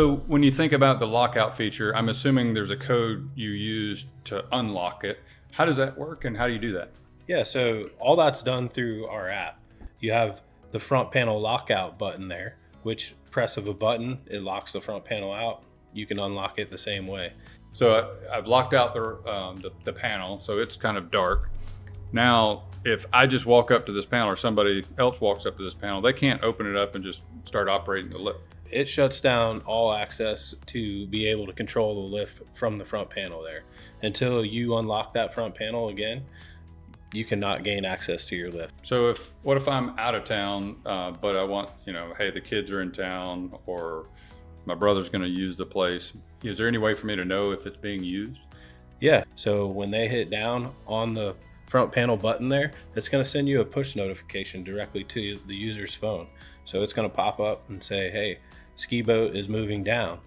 So when you think about the lockout feature, I'm assuming there's a code you use to unlock it. How does that work and how do you do that? Yeah, so all that's done through our app. You have the front panel lockout button there, which press of a button, it locks the front panel out. You can unlock it the same way. So I've locked out the panel, so it's kind of dark. Now, if I just walk up to this panel or somebody else walks up to this panel, they can't open it up and just start operating the lift. It shuts down all access to be able to control the lift from the front panel there. Until you unlock that front panel again, you cannot gain access to your lift. So what if I'm out of town, but I want, hey, the kids are in town or my brother's going to use the place. Is there any way for me to know if it's being used? Yeah, so when they hit down on the front panel button there, it's going to send you a push notification directly to the user's phone. So it's going to pop up and say, hey, ski boat is moving down.